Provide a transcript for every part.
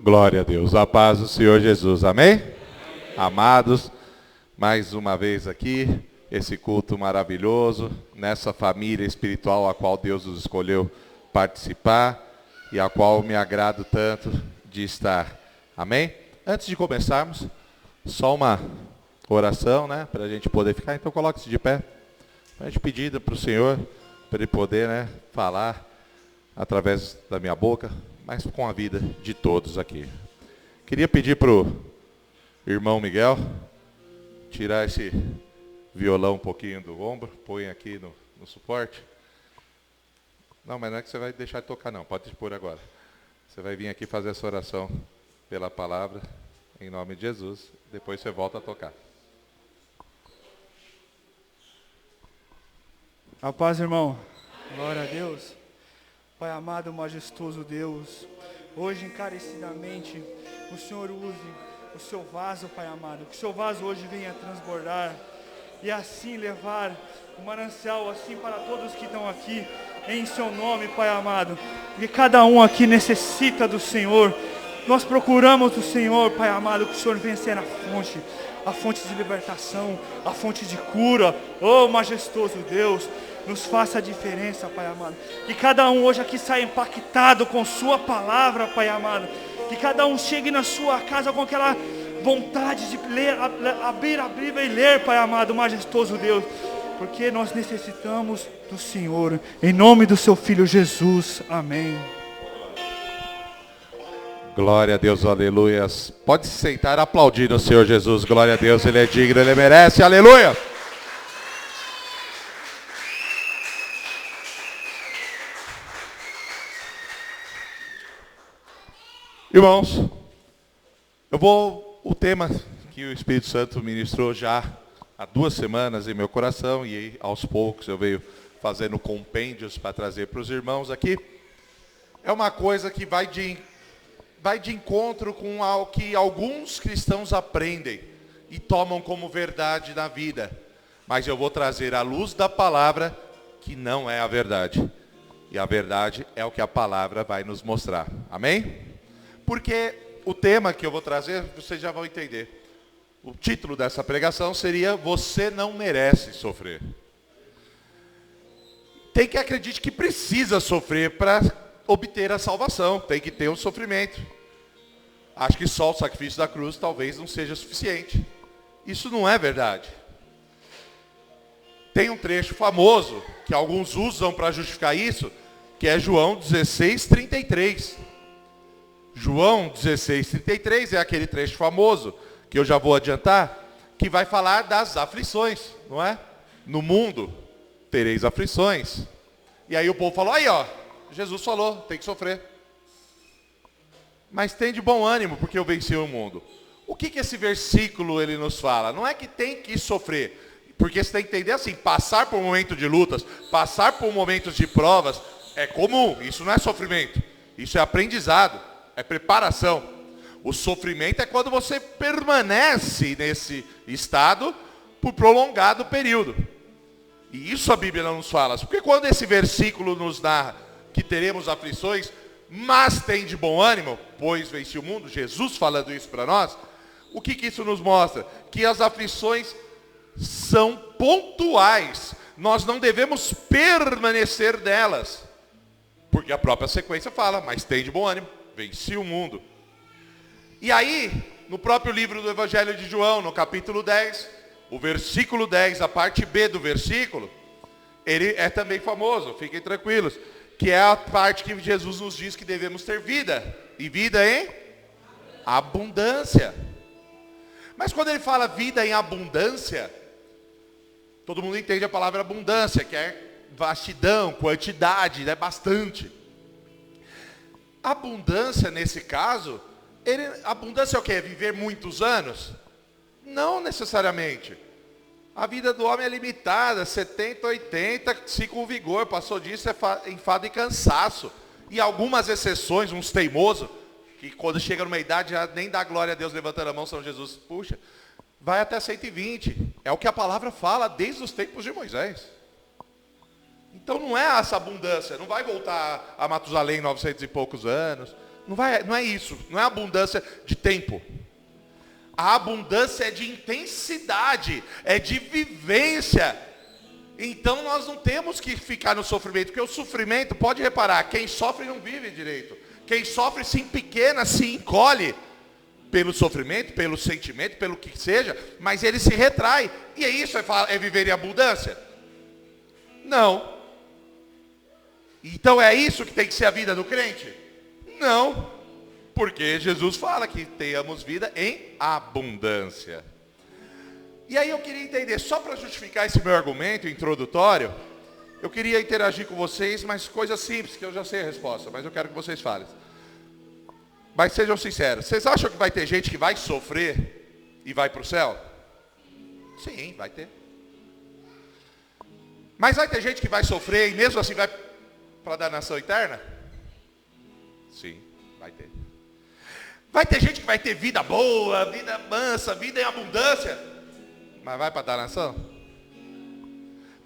Glória a Deus. A paz do Senhor Jesus. Amém? Amados, mais uma vez aqui, esse culto maravilhoso, nessa família espiritual a qual Deus nos escolheu participar e a qual me agrado tanto de estar. Amém? Antes de começarmos, só uma oração, né? Para a gente poder ficar. Então coloque-se de pé. A gente pedir para o Senhor, para Ele poder, né, falar através da minha boca, mas com a vida de todos aqui. Queria pedir para o irmão Miguel tirar esse violão um pouquinho do ombro, põe aqui no suporte. Não, mas não é que você vai deixar de tocar não, pode pôr agora. Você vai vir aqui fazer essa oração pela palavra, em nome de Jesus, depois você volta a tocar. A paz, irmão. Glória a Deus. Pai amado, majestoso Deus, hoje encarecidamente o Senhor use o seu vaso, Pai amado, que o seu vaso hoje venha transbordar e assim levar o manancial assim para todos que estão aqui em seu nome, Pai amado, porque cada um aqui necessita do Senhor. Nós procuramos do Senhor, Pai amado, que o Senhor venha ser a fonte de libertação, a fonte de cura. Oh, majestoso Deus, nos faça a diferença, Pai amado. Que cada um hoje aqui saia impactado com sua palavra, Pai amado. Que cada um chegue na sua casa com aquela vontade de ler, abrir a Bíblia e ler, Pai amado, majestoso Deus. Porque nós necessitamos do Senhor. Em nome do seu Filho Jesus. Amém. Glória a Deus, aleluia. Pode se sentar aplaudindo o Senhor Jesus. Glória a Deus, Ele é digno, Ele merece, aleluia. Irmãos, o tema que o Espírito Santo ministrou já há 2 semanas em meu coração, e aos poucos eu venho fazendo compêndios para trazer para os irmãos aqui, é uma coisa que vai de encontro com algo que alguns cristãos aprendem e tomam como verdade na vida. Mas eu vou trazer à luz da palavra que não é a verdade. E a verdade é o que a palavra vai nos mostrar. Amém? Porque o tema que eu vou trazer, vocês já vão entender. O título dessa pregação seria: Você não merece sofrer. Tem que acreditar que precisa sofrer para obter a salvação. Tem que ter um sofrimento. Acho que só o sacrifício da cruz talvez não seja suficiente. Isso não é verdade. Tem um trecho famoso que alguns usam para justificar isso, que é João 16:33. João 16:33 é aquele trecho famoso, que eu já vou adiantar, que vai falar das aflições, não é? No mundo tereis aflições. E aí o povo falou, aí ó, Jesus falou, tem que sofrer. Mas tem de bom ânimo, porque eu venci o mundo. O que esse versículo ele nos fala? Não é que tem que sofrer, porque você tem que entender assim, passar por momentos de lutas, passar por momentos de provas, é comum, isso não é sofrimento, isso é aprendizado. É preparação. O sofrimento é quando você permanece nesse estado por prolongado período. E isso a Bíblia não nos fala. Porque quando esse versículo nos narra que teremos aflições, mas tem de bom ânimo, pois venci o mundo, Jesus falando isso para nós, o que isso nos mostra? Que as aflições são pontuais. Nós não devemos permanecer delas. Porque a própria sequência fala, mas tem de bom ânimo. Venci o mundo. E aí, no próprio livro do Evangelho de João, no capítulo 10, o versículo 10, a parte B do versículo, ele é também famoso, fiquem tranquilos, que é a parte que Jesus nos diz que devemos ter vida, e vida em abundância. Mas quando ele fala vida em abundância, todo mundo entende a palavra abundância, que é vastidão, quantidade, é bastante. Abundância, nesse caso, abundância é o quê? Viver muitos anos? Não necessariamente. A vida do homem é limitada, 70, 80, se com vigor, passou disso é enfado e cansaço. E algumas exceções, uns teimosos, que quando chega numa idade já nem dá glória a Deus levantando a mão, São Jesus, puxa, vai até 120. É o que a palavra fala desde os tempos de Moisés. Então não é essa abundância, não vai voltar a Matusalém 900 e poucos anos, não é isso, não é abundância de tempo. A abundância é de intensidade, é de vivência. Então nós não temos que ficar no sofrimento, porque o sofrimento, pode reparar, quem sofre não vive direito. Quem sofre se empequena, se encolhe pelo sofrimento, pelo sentimento, pelo que seja, mas ele se retrai. E isso é viver em abundância? Não. Então é isso que tem que ser a vida do crente? Não. Porque Jesus fala que tenhamos vida em abundância. E aí eu queria entender, só para justificar esse meu argumento introdutório, eu queria interagir com vocês, mas coisas simples, que eu já sei a resposta, mas eu quero que vocês falem. Mas sejam sinceros, vocês acham que vai ter gente que vai sofrer e vai para o céu? Sim, vai ter. Mas vai ter gente que vai sofrer e mesmo assim vai para a danação eterna? Sim, vai ter. Vai ter gente que vai ter vida boa, vida mansa, vida em abundância, mas vai para a danação?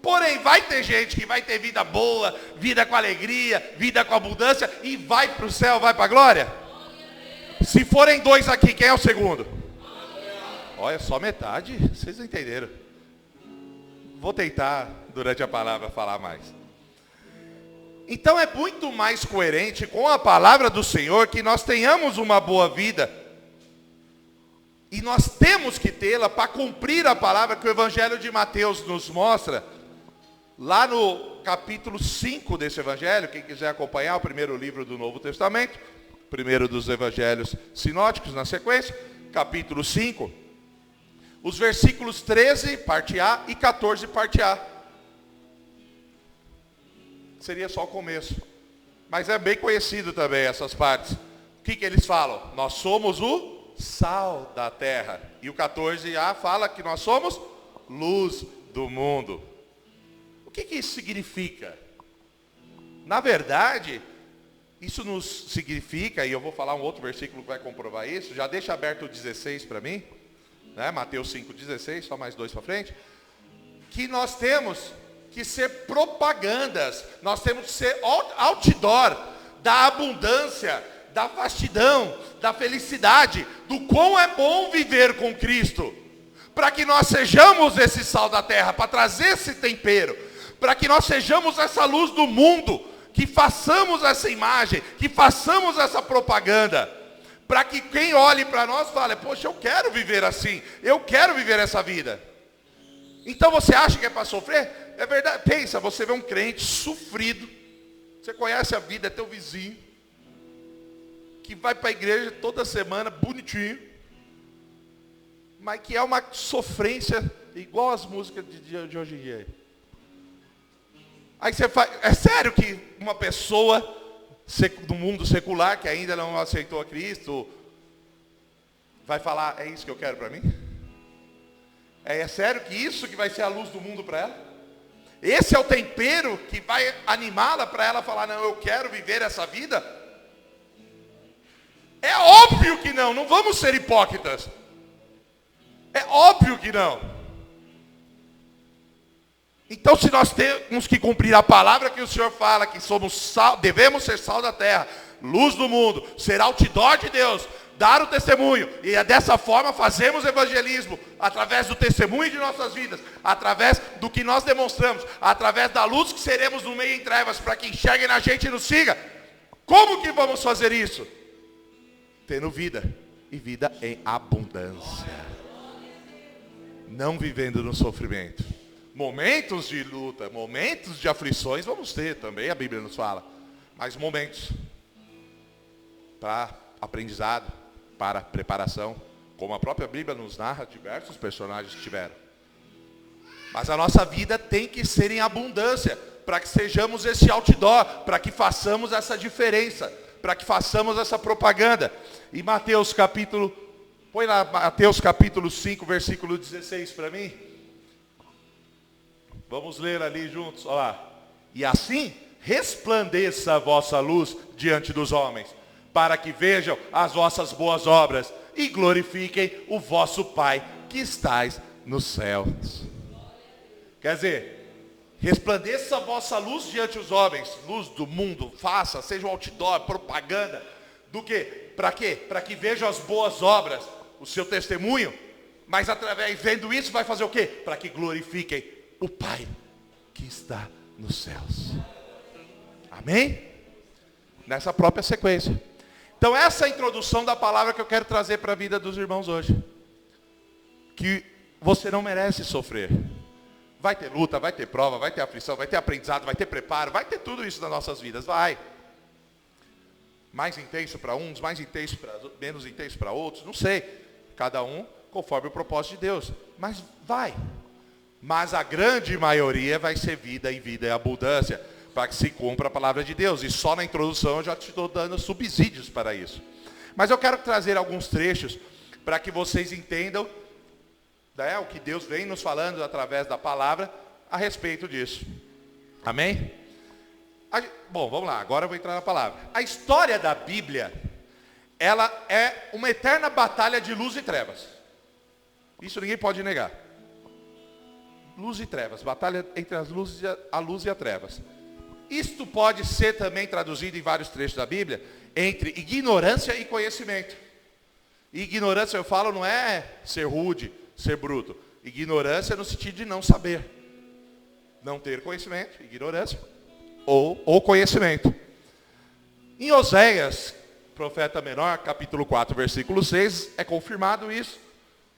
Porém, vai ter gente que vai ter vida boa, vida com alegria, vida com abundância e vai para o céu, vai para a glória? Se forem dois aqui, quem é o segundo? Olha, só metade, vocês entenderam. Vou tentar, durante a palavra, falar mais. Então é muito mais coerente com a palavra do Senhor que nós tenhamos uma boa vida. E nós temos que tê-la para cumprir a palavra que o Evangelho de Mateus nos mostra. Lá no capítulo 5 desse Evangelho, quem quiser acompanhar, o primeiro livro do Novo Testamento, primeiro dos Evangelhos sinóticos na sequência, capítulo 5, os versículos 13, parte A, e 14, parte A. Seria só o começo. Mas é bem conhecido também essas partes. O que eles falam? Nós somos o sal da terra. E o 14a fala que nós somos luz do mundo. O que isso significa? Na verdade, isso nos significa, e eu vou falar um outro versículo que vai comprovar isso, já deixa aberto o 16 para mim, né? Mateus 5,16, só mais dois para frente, que nós temos que ser propagandas, nós temos que ser outdoor da abundância, da vastidão, da felicidade, do quão é bom viver com Cristo, para que nós sejamos esse sal da terra, para trazer esse tempero, para que nós sejamos essa luz do mundo, que façamos essa imagem, que façamos essa propaganda, para que quem olhe para nós fale, poxa, eu quero viver assim, eu quero viver essa vida. Então você acha que é para sofrer? É verdade, pensa, você vê um crente sofrido, você conhece a vida, é teu vizinho, que vai para a igreja toda semana, bonitinho, mas que é uma sofrência, igual as músicas de hoje em dia. Aí você faz, é sério que uma pessoa do mundo secular, que ainda não aceitou a Cristo, vai falar, é isso que eu quero para mim? É sério que isso que vai ser a luz do mundo para ela? Esse é o tempero que vai animá-la para ela falar, não, eu quero viver essa vida? É óbvio que não, não vamos ser hipócritas. É óbvio que não. Então se nós temos que cumprir a palavra que o Senhor fala, que somos sal, devemos ser sal da terra, luz do mundo, ser outdoor de Deus, dar o testemunho, e dessa forma fazemos evangelismo, através do testemunho de nossas vidas, através do que nós demonstramos, através da luz que seremos no meio em trevas, para que enxerguem na gente e nos siga. Como que vamos fazer isso? Tendo vida, e vida em abundância, não vivendo no sofrimento. Momentos de luta, momentos de aflições vamos ter também, a Bíblia nos fala, mas momentos para aprendizado, para preparação, como a própria Bíblia nos narra, diversos personagens que tiveram. Mas a nossa vida tem que ser em abundância, para que sejamos esse outdoor, para que façamos essa diferença, para que façamos essa propaganda. E Mateus capítulo, põe lá Mateus capítulo 5, versículo 16 para mim. Vamos ler ali juntos, olha lá. E assim resplandeça a vossa luz diante dos homens, para que vejam as vossas boas obras e glorifiquem o vosso Pai que estais nos céus. Quer dizer, resplandeça a vossa luz diante dos homens, luz do mundo, faça, seja um outdoor, propaganda Do quê? Para quê? Para que vejam as boas obras, o seu testemunho, mas através, vendo isso, vai fazer o quê? Para que glorifiquem o Pai que está nos céus. Amém? Nessa própria sequência. Então essa é a introdução da palavra que eu quero trazer para a vida dos irmãos hoje. Que você não merece sofrer. Vai ter luta, vai ter prova, vai ter aflição, vai ter aprendizado, vai ter preparo, vai ter tudo isso nas nossas vidas, vai. Mais intenso para uns, mais intenso para menos intenso para outros, não sei. Cada um conforme o propósito de Deus. Mas vai. Mas a grande maioria vai ser vida e vida em abundância, para que se cumpra a palavra de Deus. E só na introdução eu já te estou dando subsídios para isso. Mas eu quero trazer alguns trechos para que vocês entendam, né, o que Deus vem nos falando através da palavra a respeito disso. Amém? Bom, vamos lá, agora eu vou entrar na palavra. A história da Bíblia, ela é uma eterna batalha de luz e trevas. Isso ninguém pode negar. Luz e trevas, batalha entre a luz e a trevas. Isto pode ser também traduzido em vários trechos da Bíblia, entre ignorância e conhecimento. E ignorância, eu falo, não é ser rude, ser bruto. Ignorância no sentido de não saber. Não ter conhecimento, ignorância. Ou conhecimento. Em Oséias, profeta menor, capítulo 4, versículo 6, é confirmado isso.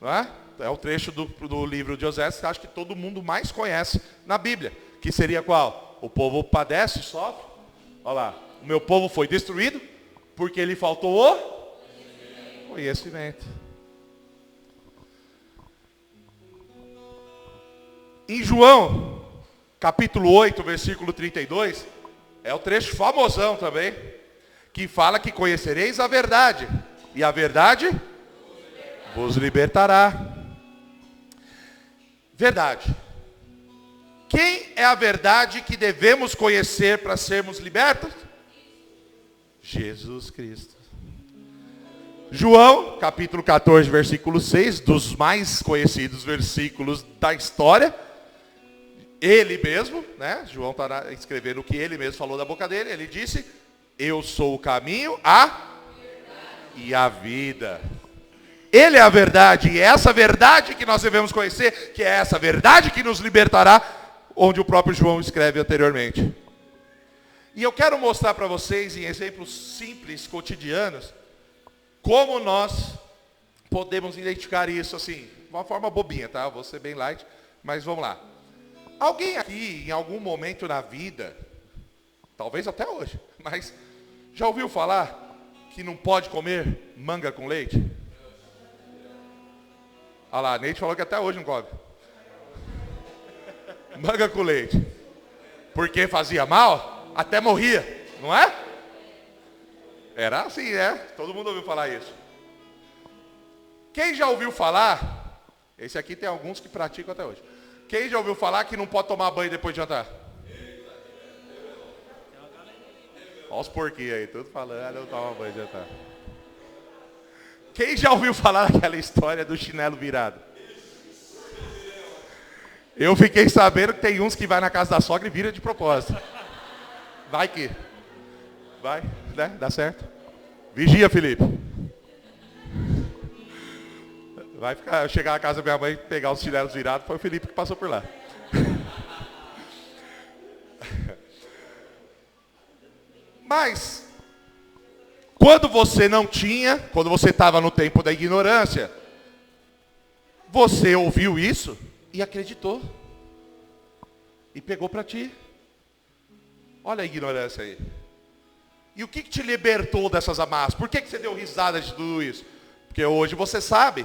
Não é? É o trecho do livro de Oséias que acho que todo mundo mais conhece na Bíblia. Que seria qual? O povo padece, sofre. Olha lá, o meu povo foi destruído porque lhe faltou o conhecimento. Em João, capítulo 8, versículo 32, é o trecho famosão também, que fala que conhecereis a verdade, e a verdade vos libertará. Verdade. Quem é a verdade que devemos conhecer para sermos libertos? Jesus Cristo. João, capítulo 14, versículo 6, dos mais conhecidos versículos da história. Ele mesmo, né? João está escrevendo o que ele mesmo falou da boca dele. Ele disse, eu sou o caminho, e a vida. Ele é a verdade, e é essa verdade que nós devemos conhecer, que é essa verdade que nos libertará, onde o próprio João escreve anteriormente. E eu quero mostrar para vocês, em exemplos simples, cotidianos, como nós podemos identificar isso, assim, de uma forma bobinha, tá? Eu vou ser bem light, mas vamos lá. Alguém aqui, em algum momento na vida, talvez até hoje, mas já ouviu falar que não pode comer manga com leite? Olha lá, a Neide falou que até hoje não come. Manga com leite. Porque fazia mal, até morria, não é? Era assim, né? Todo mundo ouviu falar isso. Quem já ouviu falar, esse aqui tem alguns que praticam até hoje. Quem já ouviu falar que não pode tomar banho depois de jantar? Olha os porquinhos aí, tudo falando, não toma banho de jantar. Quem já ouviu falar daquela história do chinelo virado? Eu fiquei sabendo que tem uns que vai na casa da sogra e vira de propósito. Vai que. Vai, né? Dá certo. Vigia, Felipe. Vai ficar, chegar na casa da minha mãe e pegar os chinelos virados, foi o Felipe que passou por lá. Mas, quando você não tinha, quando você estava no tempo da ignorância, você ouviu isso e acreditou. E pegou para ti. Olha a ignorância aí. E o que te libertou dessas amarras? Por que você deu risada de tudo isso? Porque hoje você sabe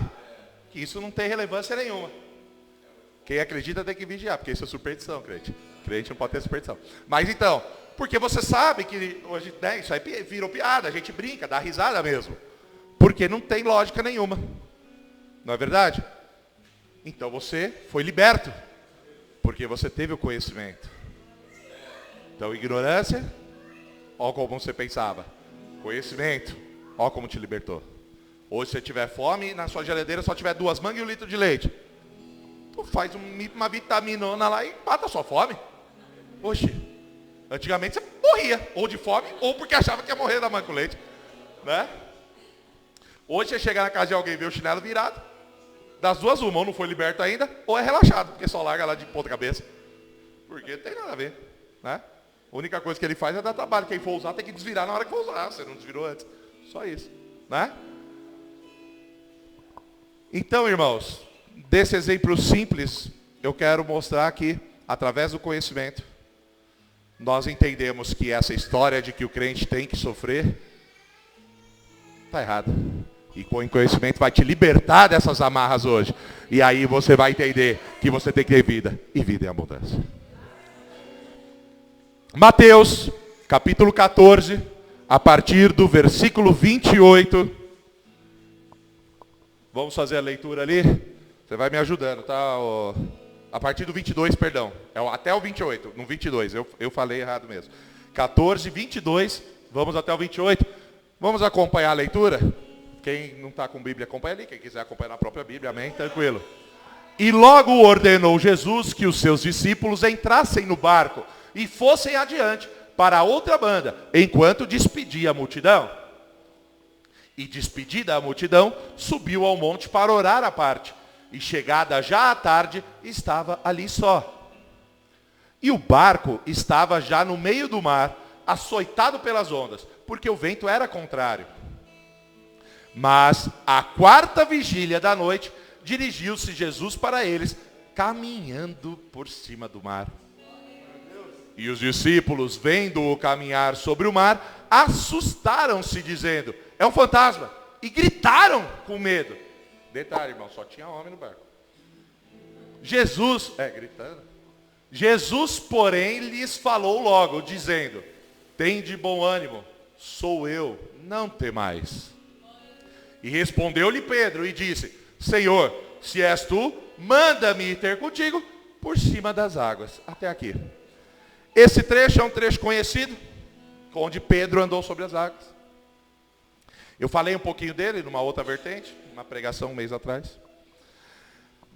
que isso não tem relevância nenhuma. Quem acredita tem que vigiar, porque isso é superstição, crente. Crente não pode ter superstição. Mas então, porque você sabe que hoje, né, isso aí virou piada, a gente brinca, dá risada mesmo. Porque não tem lógica nenhuma. Não é verdade? Então você foi liberto. Porque você teve o conhecimento. Então, ignorância, olha como você pensava. Conhecimento, olha como te libertou. Hoje, se você tiver fome e na sua geladeira só tiver 2 mangas e 1 litro de leite, tu faz uma vitaminona lá e mata a sua fome. Oxi, antigamente você morria, ou de fome, ou porque achava que ia morrer da manga com leite. Né? Hoje você chega na casa de alguém e vê o chinelo virado. Das duas uma, ou não foi liberto ainda, ou é relaxado, porque só larga lá de ponta cabeça. Porque não tem nada a ver. Né? A única coisa que ele faz é dar trabalho. Quem for usar tem que desvirar na hora que for usar. Você não desvirou antes. Só isso. Né? Então, irmãos, desse exemplo simples, eu quero mostrar que, através do conhecimento, nós entendemos que essa história de que o crente tem que sofrer, está errada. E com o conhecimento vai te libertar dessas amarras hoje. E aí você vai entender que você tem que ter vida, e vida em abundância. Mateus, capítulo 14, a partir do versículo 28. Vamos fazer a leitura ali? Você vai me ajudando, tá? A partir do 22, perdão. Até o 28, no 22, eu falei errado mesmo. 14, 22, vamos até o 28. Vamos acompanhar a leitura? Quem não está com Bíblia, acompanha ali. Quem quiser acompanhar na própria Bíblia, amém? Tranquilo. E logo ordenou Jesus que os seus discípulos entrassem no barco e fossem adiante para a outra banda, enquanto despedia a multidão. E despedida a multidão, subiu ao monte para orar à parte. E chegada já à tarde, estava ali só. E o barco estava já no meio do mar, açoitado pelas ondas, porque o vento era contrário. Mas, à quarta vigília da noite, dirigiu-se Jesus para eles, caminhando por cima do mar. E os discípulos, vendo-o caminhar sobre o mar, assustaram-se, dizendo, é um fantasma. E gritaram com medo. Detalhe, irmão, só tinha homem no barco. Gritando. Jesus, porém, lhes falou logo, dizendo, tende bom ânimo, sou eu, não temais. E respondeu-lhe Pedro e disse, Senhor, se és tu, manda-me ir ter contigo por cima das águas. Até aqui. Esse trecho é um trecho conhecido, onde Pedro andou sobre as águas. Eu falei um pouquinho dele numa outra vertente, uma pregação um mês atrás.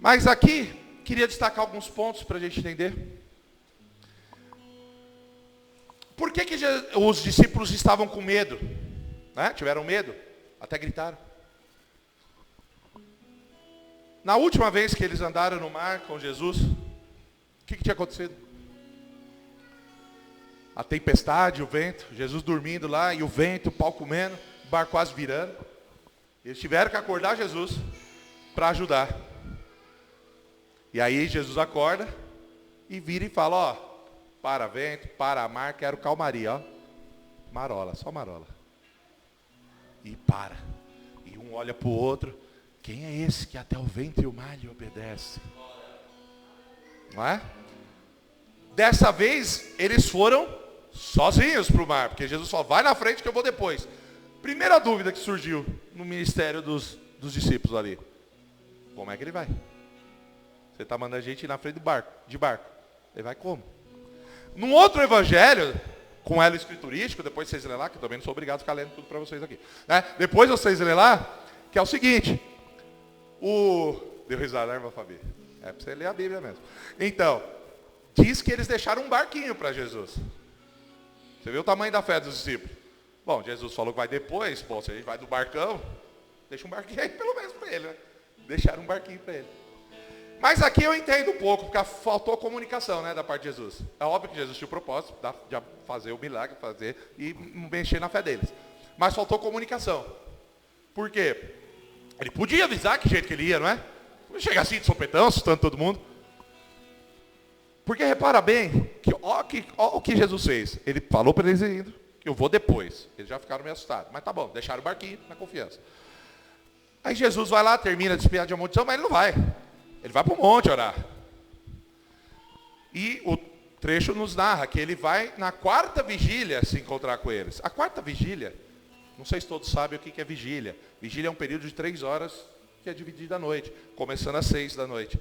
Mas aqui, queria destacar alguns pontos para a gente entender. Por que os discípulos estavam com medo? Né? Tiveram medo, até gritaram. Na última vez que eles andaram no mar com Jesus, o que tinha acontecido? A tempestade, o vento, Jesus dormindo lá, e o vento, o pau comendo, o barco quase virando. Eles tiveram que acordar Jesus para ajudar. E aí Jesus acorda e vira e fala, ó, para vento, para mar, quero calmaria, ó. Marola, só marola. E para. E um olha para o outro. Quem é esse que até o vento e o mar lhe obedece? Não é? Dessa vez, eles foram sozinhos para o mar, porque Jesus falou, vai na frente que eu vou depois. Primeira dúvida que surgiu no ministério dos discípulos ali. Como é que ele vai? Você está mandando a gente ir na frente de barco. Ele vai como? Num outro evangelho, com elo escriturístico, depois vocês lêem lá, que eu também não sou obrigado a ficar lendo tudo para vocês aqui. Né? Depois vocês lêem lá, que é o seguinte. Deu risada, né, irmã Fabi? É para você ler a Bíblia mesmo. Então, diz que eles deixaram um barquinho para Jesus. Você viu o tamanho da fé dos discípulos? Bom, Jesus falou que vai depois. Bom, se a gente vai do barcão, deixa um barquinho aí pelo menos para ele, né? Deixaram um barquinho para ele. Mas aqui eu entendo um pouco, porque faltou comunicação, né, da parte de Jesus. É óbvio que Jesus tinha o propósito de fazer o milagre, e mexer na fé deles. Mas faltou comunicação. Por quê? Ele podia avisar que jeito que ele ia, não é? Não chega assim de sopetão, assustando todo mundo. Porque repara bem, ó o que Jesus fez. Ele falou para eles indo, que eu vou depois. Eles já ficaram meio assustados. Mas tá bom, deixaram o barquinho na confiança. Aí Jesus vai lá, termina de despedir a multidão, mas ele não vai. Ele vai para o monte orar. E o trecho nos narra que ele vai na quarta vigília se encontrar com eles. A quarta vigília, não sei se todos sabem o que é vigília. Vigília é um período de 3 horas que é dividido à noite, começando às 6 da noite.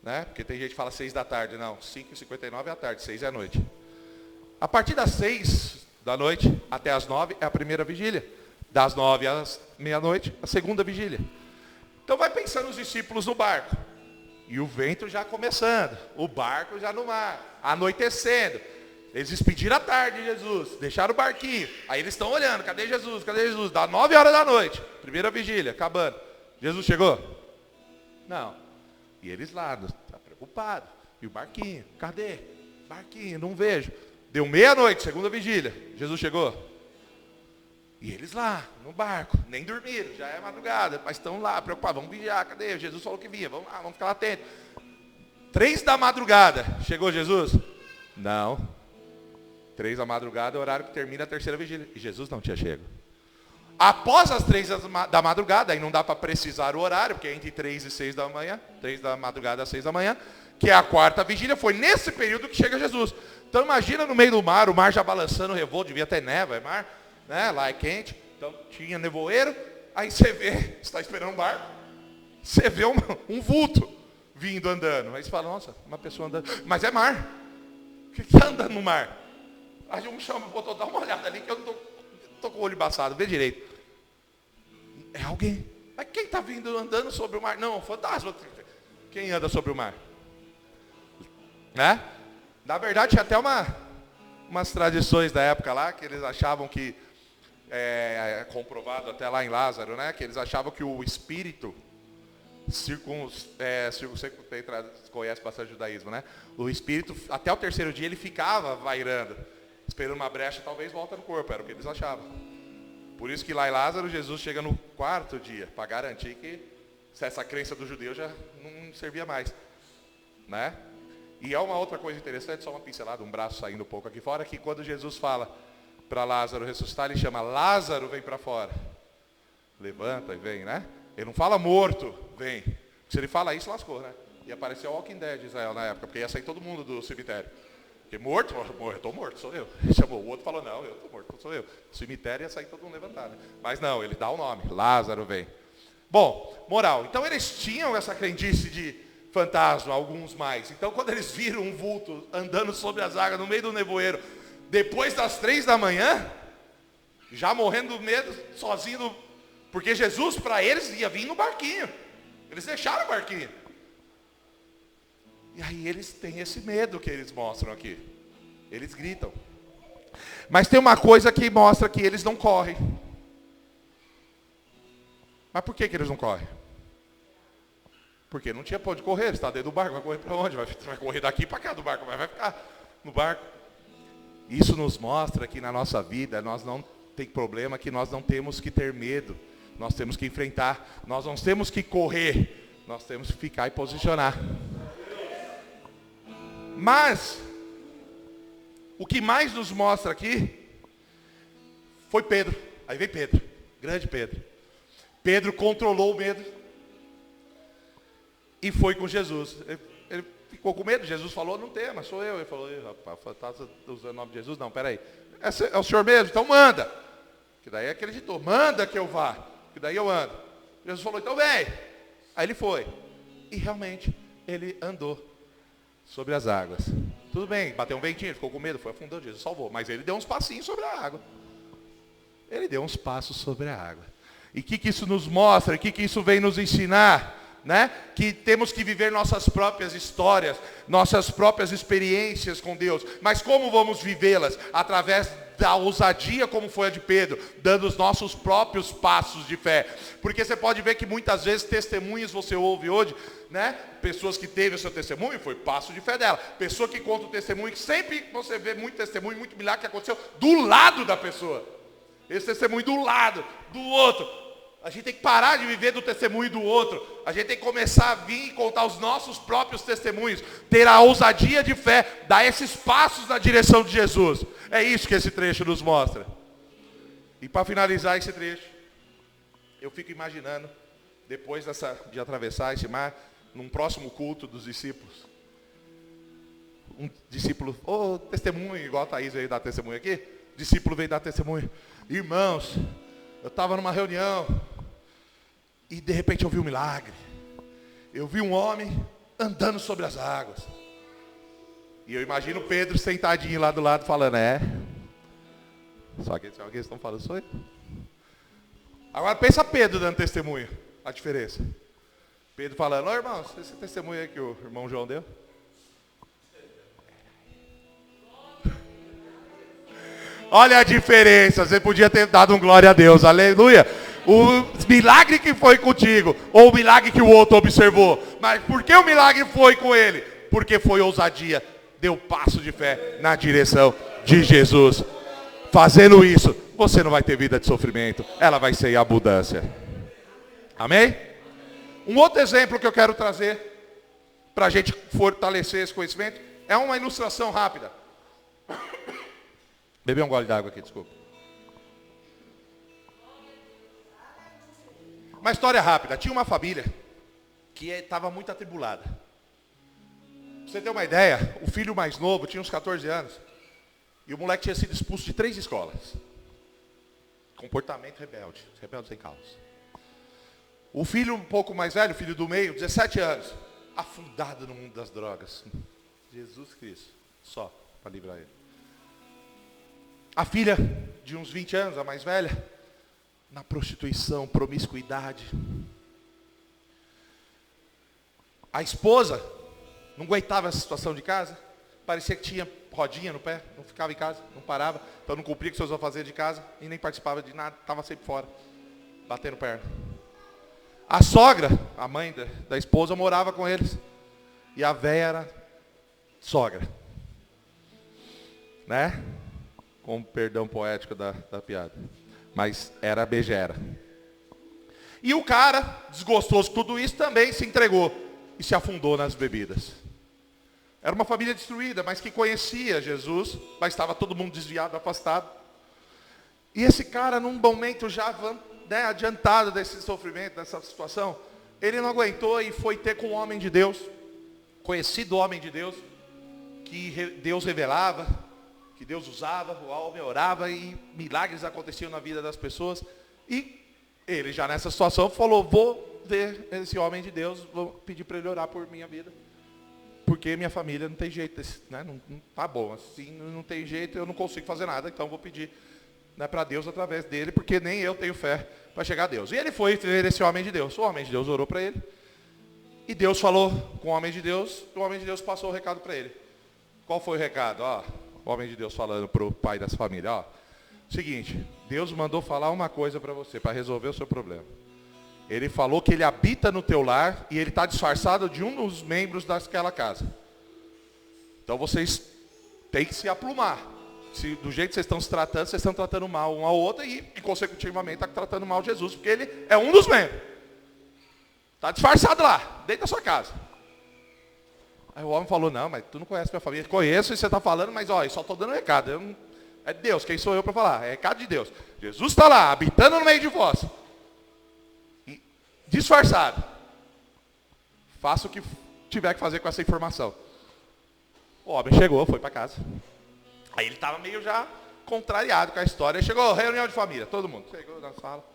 Né? Porque tem gente que fala 6 da tarde, não, 5h59 é a tarde, 6 é a noite. A partir das 6 da noite até as 9 é a primeira vigília. Das 9 às meia-noite, a segunda vigília. Então vai pensando os discípulos no barco. E o vento já começando, o barco já no mar, anoitecendo. Eles despediram à tarde de Jesus, deixaram o barquinho. Aí eles estão olhando, cadê Jesus? Cadê Jesus? Dá 9 horas da noite, primeira vigília, acabando. Jesus chegou? Não. E eles lá, tá preocupado. E o barquinho, cadê? Barquinho, não vejo. Deu meia-noite, segunda vigília. Jesus chegou? E eles lá, no barco, nem dormiram, já é madrugada, mas estão lá, preocupados, vamos vigiar, cadê? Jesus falou que vinha, vamos lá, vamos ficar lá atentos. 3 da madrugada, chegou Jesus? Não. 3 da madrugada é o horário que termina a terceira vigília. E Jesus não tinha chego. Após as 3 da madrugada, aí não dá para precisar o horário, porque é entre 3 e 6 da manhã, 3 da madrugada às 6 da manhã, que é a quarta vigília, foi nesse período que chega Jesus. Então imagina no meio do mar, o mar já balançando o revolto, devia ter neve, é mar, né? Lá é quente, então tinha nevoeiro, aí você vê, você está esperando um barco, você vê um vulto vindo andando. Aí você fala, nossa, uma pessoa andando, mas é mar. O que está andando no mar? Aí um chama, botou, dá uma olhada ali que eu não tô com o olho embaçado, vê direito. É alguém. Mas quem está vindo andando sobre o mar? Não, fantasma. Quem anda sobre o mar? Né? Na verdade, tinha até umas tradições da época lá, que eles achavam que, comprovado até lá em Lázaro, né? Que eles achavam que o espírito, você conhece bastante o judaísmo, né? O espírito, até o terceiro dia, ele ficava vairando, esperando uma brecha, talvez volta no corpo, era o que eles achavam. Por isso que lá em Lázaro, Jesus chega no 4º dia, para garantir que essa crença do judeu já não servia mais, né? E é uma outra coisa interessante, só uma pincelada, um braço saindo um pouco aqui fora, que quando Jesus fala para Lázaro ressuscitar, ele chama Lázaro, vem para fora. Levanta e vem, né? Ele não fala morto, vem. Se ele fala isso, lascou, né? Ia aparecer o Walking Dead de Israel na época, porque ia sair todo mundo do cemitério. Porque morto, eu estou morto, sou eu. Ele chamou, o outro falou, não, eu estou morto, sou eu. O cemitério ia sair todo mundo levantado. Né? Mas não, ele dá o nome, Lázaro vem. Bom, moral, então eles tinham essa crendice de fantasma, alguns mais. Então quando eles viram um vulto andando sobre as águas, no meio do nevoeiro, depois das 3 da manhã, já morrendo do medo, sozinho, porque Jesus para eles ia vir no barquinho. Eles deixaram o barquinho. E aí eles têm esse medo que eles mostram aqui. Eles gritam. Mas tem uma coisa que mostra que eles não correm. Mas por que eles não correm? Porque não tinha para onde correr, ele está dentro do barco, vai correr para onde? Vai correr daqui para cá do barco, mas vai ficar no barco. Isso nos mostra que na nossa vida nós não tem problema, que nós não temos que ter medo. Nós temos que enfrentar, nós não temos que correr, nós temos que ficar e posicionar. Mas, o que mais nos mostra aqui, foi Pedro. Aí vem Pedro, grande Pedro. Pedro controlou o medo e foi com Jesus. Ele ficou com medo, Jesus falou, não tem, mas sou eu. Ele falou, rapaz, está usando o nome de Jesus? Não, peraí. É o senhor mesmo? Então manda. Que daí acreditou, manda que eu vá. Que daí eu ando. Jesus falou, então vem. Aí ele foi. E realmente, ele andou sobre as águas. Tudo bem, bateu um ventinho, ficou com medo, foi afundando, Jesus salvou. Mas ele deu uns passinhos sobre a água. Ele deu uns passos sobre a água. E o que isso nos mostra? O que isso vem nos ensinar? Né? Que temos que viver nossas próprias histórias, nossas próprias experiências com Deus. Mas como vamos vivê-las? Através da ousadia como foi a de Pedro, dando os nossos próprios passos de fé. Porque você pode ver que muitas vezes testemunhos você ouve hoje, né? Pessoas que teve o seu testemunho, foi passo de fé dela. Pessoa que conta o testemunho, que sempre você vê muito testemunho, muito milagre que aconteceu do lado da pessoa. Esse testemunho do lado, do outro. A gente tem que parar de viver do testemunho do outro. A gente tem que começar a vir e contar os nossos próprios testemunhos. Ter a ousadia de fé, dar esses passos na direção de Jesus. É isso que esse trecho nos mostra. E para finalizar esse trecho, eu fico imaginando, depois de atravessar esse mar, num próximo culto dos discípulos, um discípulo, testemunho, igual a Thaís veio dar testemunho aqui, discípulo veio dar testemunho. Irmãos, eu estava numa reunião e de repente eu vi um milagre. Eu vi um homem andando sobre as águas. E eu imagino Pedro sentadinho lá do lado falando, só que eles estão falando, sou eu. Agora pensa Pedro dando testemunho, a diferença. Pedro falando, irmãos, esse testemunho aí que o irmão João deu. Olha a diferença. Você podia ter dado um glória a Deus. Aleluia. O milagre que foi contigo, ou o milagre que o outro observou. Mas por que o milagre foi com ele? Porque foi ousadia. Deu passo de fé na direção de Jesus. Fazendo isso, você não vai ter vida de sofrimento. Ela vai ser em abundância. Amém? Um outro exemplo que eu quero trazer, para a gente fortalecer esse conhecimento, é uma ilustração rápida. Beber um gole d'água aqui, desculpa. Uma história rápida. Tinha uma família que estava muito atribulada. Pra você ter uma ideia, o filho mais novo tinha uns 14 anos. E o moleque tinha sido expulso de 3 escolas. Comportamento rebelde. Rebelde sem causa. O filho um pouco mais velho, o filho do meio, 17 anos. Afundado no mundo das drogas. Jesus Cristo. Só para livrar ele. A filha de uns 20 anos, a mais velha, na prostituição, promiscuidade. A esposa não aguentava essa situação de casa. Parecia que tinha rodinha no pé, não ficava em casa, não parava. Então não cumpria com seus afazeres de casa e nem participava de nada, estava sempre fora, batendo perna. A sogra, a mãe da esposa, morava com eles. E a véia era sogra. Né? Com perdão poético da piada. Mas era begera. E o cara, desgostoso com tudo isso, também se entregou e se afundou nas bebidas. Era uma família destruída, mas que conhecia Jesus, mas estava todo mundo desviado, afastado. E esse cara, num momento já adiantado desse sofrimento, dessa situação, ele não aguentou e foi ter com um homem de Deus, conhecido homem de Deus, que Deus revelava, que Deus usava, o homem orava e milagres aconteciam na vida das pessoas. E ele já nessa situação falou, vou ver esse homem de Deus, vou pedir para ele orar por minha vida. Porque minha família não tem jeito, né? Não tá bom, assim não tem jeito, eu não consigo fazer nada, então vou pedir, né, para Deus através dele, porque nem eu tenho fé para chegar a Deus. E ele foi ver esse homem de Deus. O homem de Deus orou para ele. E Deus falou com o homem de Deus, e o homem de Deus passou o recado para ele. Qual foi o recado? Ó, o homem de Deus falando para o pai dessa família, ó, seguinte, Deus mandou falar uma coisa para você, para resolver o seu problema. Ele falou que ele habita no teu lar e ele está disfarçado de um dos membros daquela casa. Então vocês têm que se aplumar. Se do jeito que vocês estão se tratando, vocês estão tratando mal um ao outro e consecutivamente está tratando mal Jesus, porque ele é um dos membros. Está disfarçado lá, dentro da sua casa. Aí o homem falou, não, mas tu não conhece minha família. Conheço e você está falando, mas ó, eu só estou dando um recado. É Deus, quem sou eu para falar? É recado de Deus. Jesus está lá, habitando no meio de vós. E, disfarçado. Faça o que tiver que fazer com essa informação. O homem chegou, foi para casa. Aí ele estava meio já contrariado com a história. Ele chegou, reunião de família, todo mundo. Chegou na sala.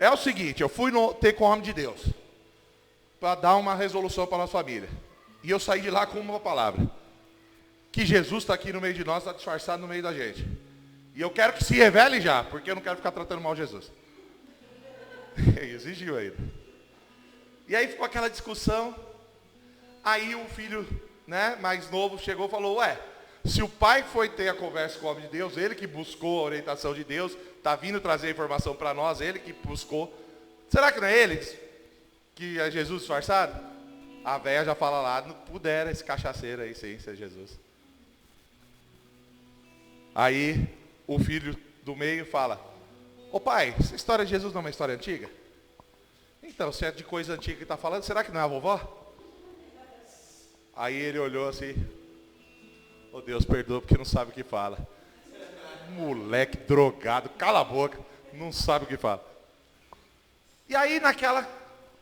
É o seguinte, eu fui ter com o homem de Deus. Para dar uma resolução para a nossa família. E eu saí de lá com uma palavra. Que Jesus está aqui no meio de nós, está disfarçado no meio da gente. E eu quero que se revele já, porque eu não quero ficar tratando mal Jesus. Exigiu ainda. E aí ficou aquela discussão. Aí o filho, né, mais novo chegou e falou, ué, se o pai foi ter a conversa com o homem de Deus, ele que buscou a orientação de Deus, está vindo trazer a informação para nós, ele que buscou. Será que não é ele que é Jesus disfarçado? A véia já fala lá, não pudera esse cachaceiro aí, sim, ser Jesus. Aí o filho do meio fala, ô pai, essa história de Jesus não é uma história antiga? Então, se é de coisa antiga que está falando, será que não é a vovó? Aí ele olhou assim, ô Deus, perdoa porque não sabe o que fala. Moleque drogado, cala a boca, não sabe o que fala. E aí naquela,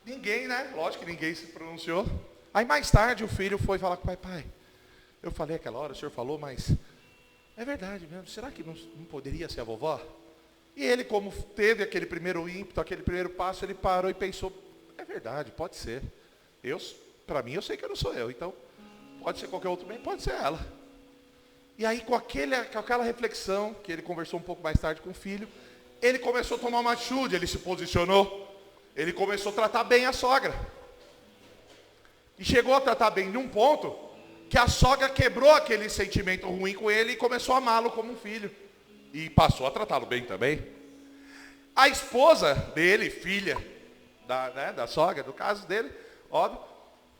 ninguém, né? Lógico que ninguém se pronunciou. Aí mais tarde o filho foi falar com o pai, pai, eu falei aquela hora, o senhor falou, mas é verdade mesmo, será que não poderia ser a vovó? E ele, como teve aquele primeiro ímpeto, aquele primeiro passo, ele parou e pensou, é verdade, pode ser. Para mim, eu sei que eu não sou eu, então pode ser qualquer outro bem, pode ser ela. E aí, com aquela reflexão, que ele conversou um pouco mais tarde com o filho, ele começou a tomar uma atitude, ele se posicionou, ele começou a tratar bem a sogra. E chegou a tratar bem num ponto que a sogra quebrou aquele sentimento ruim com ele e começou a amá-lo como um filho. E passou a tratá-lo bem também. A esposa dele, filha da sogra, do caso dele, óbvio,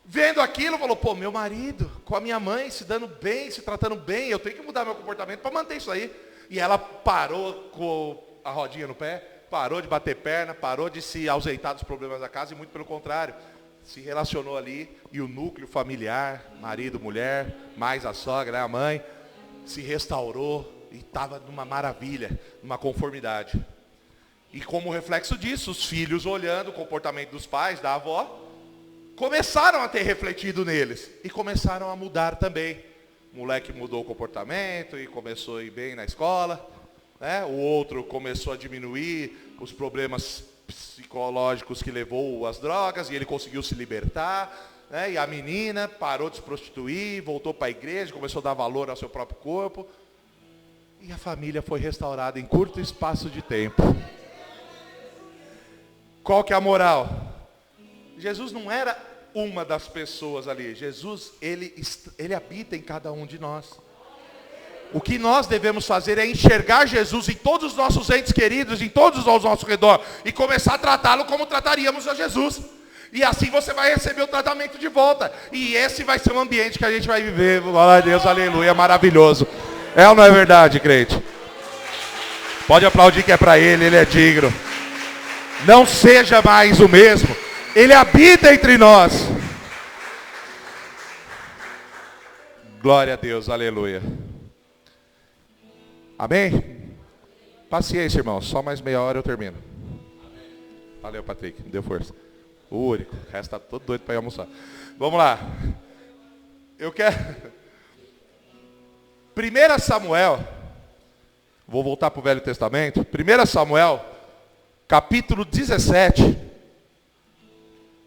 vendo aquilo, falou, pô, meu marido, com a minha mãe, se dando bem, se tratando bem, eu tenho que mudar meu comportamento para manter isso aí. E ela parou com a rodinha no pé, parou de bater perna, parou de se ausentar dos problemas da casa, e muito pelo contrário, se relacionou ali, e o núcleo familiar, marido, mulher, mais a sogra, a mãe, se restaurou, e estava numa maravilha, numa conformidade. E como reflexo disso, os filhos olhando o comportamento dos pais, da avó, começaram a ter refletido neles. E começaram a mudar também. O moleque mudou o comportamento e começou a ir bem na escola. Né? O outro começou a diminuir os problemas psicológicos que levou às drogas. E ele conseguiu se libertar. Né? E a menina parou de se prostituir, voltou para a igreja, começou a dar valor ao seu próprio corpo. E a família foi restaurada em curto espaço de tempo. Qual que é a moral? Jesus não era uma das pessoas ali. Jesus, ele habita em cada um de nós. O que nós devemos fazer é enxergar Jesus em todos os nossos entes queridos, em todos ao nosso redor, e começar a tratá-lo como trataríamos a Jesus. E assim você vai receber o tratamento de volta. E esse vai ser o ambiente que a gente vai viver. Glória a Deus, aleluia, maravilhoso. É ou não é verdade, crente? Pode aplaudir que é para ele é digno. Não seja mais o mesmo. Ele habita entre nós. Glória a Deus, aleluia. Amém? Paciência, irmão. Só mais meia hora eu termino. Valeu, Patrick. Me deu força. O único. O resto está todo doido para ir almoçar. Vamos lá. Eu quero... 1 Samuel. Vou voltar para o Velho Testamento. 1 Samuel, capítulo 17.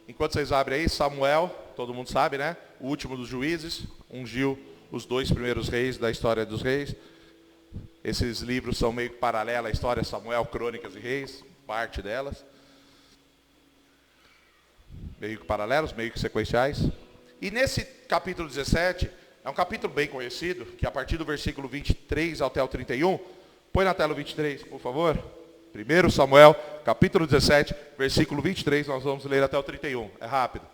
Enquanto vocês abrem aí, Samuel, todo mundo sabe, né? O último dos juízes, ungiu os 2 primeiros reis da história dos reis. Esses livros são meio que paralelos à história Samuel, Crônicas e Reis, parte delas. Meio que paralelos, meio que sequenciais. E nesse capítulo 17, é um capítulo bem conhecido, que a partir do versículo 23 até o 31, põe na tela o 23, por favor. 1 Samuel, capítulo 17, versículo 23, nós vamos ler até o 31, é rápido.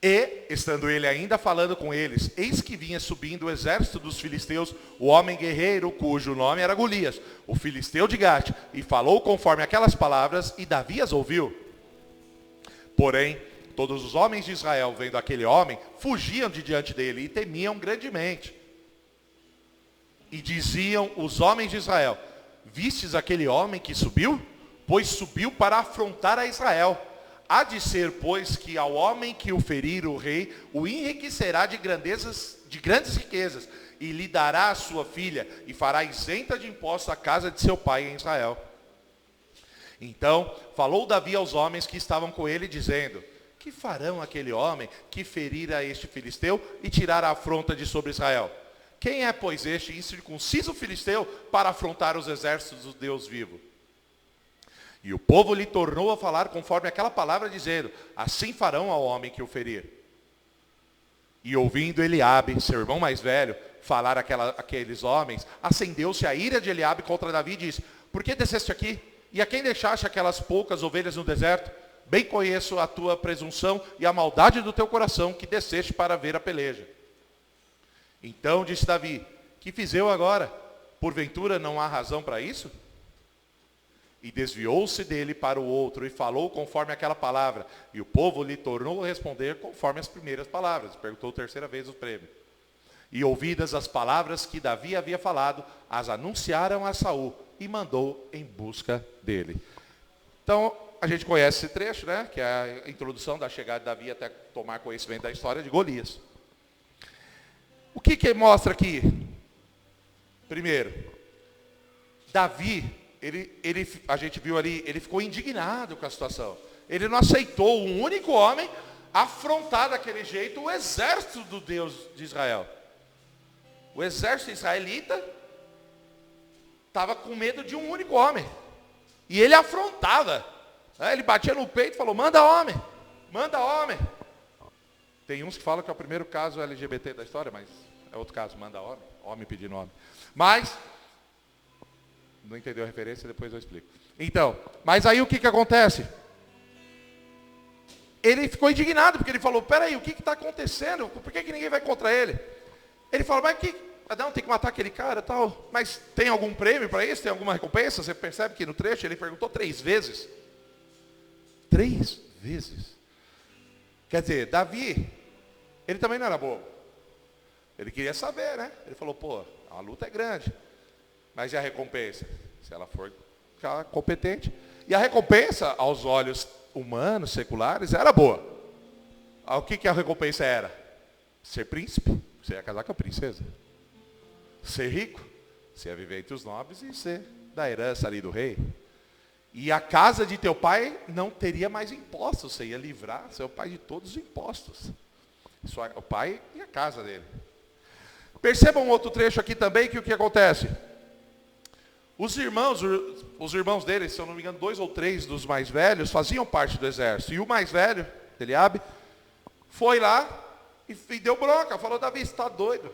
E, estando ele ainda falando com eles, eis que vinha subindo o exército dos filisteus, o homem guerreiro, cujo nome era Golias, o filisteu de Gate, e falou conforme aquelas palavras, e Davi as ouviu. Porém, todos os homens de Israel, vendo aquele homem, fugiam de diante dele e temiam grandemente. E diziam os homens de Israel, vistes aquele homem que subiu? Pois subiu para afrontar a Israel. Há de ser, pois, que ao homem que o ferir o rei, o enriquecerá de grandes riquezas, e lhe dará a sua filha, e fará isenta de impostos a casa de seu pai em Israel. Então falou Davi aos homens que estavam com ele, dizendo, que farão aquele homem que ferir a este filisteu e tirar a afronta de sobre Israel? Quem é, pois, este incircunciso filisteu para afrontar os exércitos do Deus vivo? E o povo lhe tornou a falar conforme aquela palavra, dizendo, assim farão ao homem que o ferir. E ouvindo Eliabe, seu irmão mais velho, falar aqueles homens, acendeu-se a ira de Eliabe contra Davi e disse, por que desceste aqui? E a quem deixaste aquelas poucas ovelhas no deserto? Bem conheço a tua presunção e a maldade do teu coração, que desceste para ver a peleja. Então disse Davi, que fiz eu agora? Porventura não há razão para isso? E desviou-se dele para o outro e falou conforme aquela palavra. E o povo lhe tornou a responder conforme as primeiras palavras. Perguntou terceira vez o prêmio. E ouvidas as palavras que Davi havia falado, as anunciaram a Saul e mandou em busca dele. Então, a gente conhece esse trecho, né? Que é a introdução da chegada de Davi até tomar conhecimento da história de Golias. O que mostra aqui? Primeiro, Davi, a gente viu ali, ele ficou indignado com a situação. Ele não aceitou um único homem afrontar daquele jeito o exército do Deus de Israel. O exército israelita estava com medo de um único homem. E ele afrontava. Ele batia no peito e falou, manda homem, manda homem. Tem uns que falam que é o primeiro caso LGBT da história, mas é outro caso, manda homem, homem pedindo homem. Mas, não entendeu a referência, depois eu explico. Então, mas aí o que acontece? Ele ficou indignado, porque ele falou, peraí, o que está acontecendo? Por que ninguém vai contra ele? Ele falou, mas não, tem que matar aquele cara e tal. Mas tem algum prêmio para isso? Tem alguma recompensa? Você percebe que no trecho ele perguntou 3 vezes. 3 vezes. Quer dizer, Davi, ele também não era bobo. Ele queria saber, né? Ele falou, pô, a luta é grande. Mas e a recompensa? Se ela for ficar competente. E a recompensa, aos olhos humanos, seculares, era boa. O que a recompensa era? Ser príncipe. Você ia casar com a princesa. Ser rico. Você ia viver entre os nobres e ser da herança ali do rei. E a casa de teu pai não teria mais impostos. Você ia livrar seu pai de todos os impostos. O pai e a casa dele. Percebam um outro trecho aqui também, que o que acontece? Os irmãos dele, se eu não me engano, 2 ou 3 dos mais velhos, faziam parte do exército. E o mais velho, Eliabe, foi lá e deu bronca. Falou, Davi, você está doido?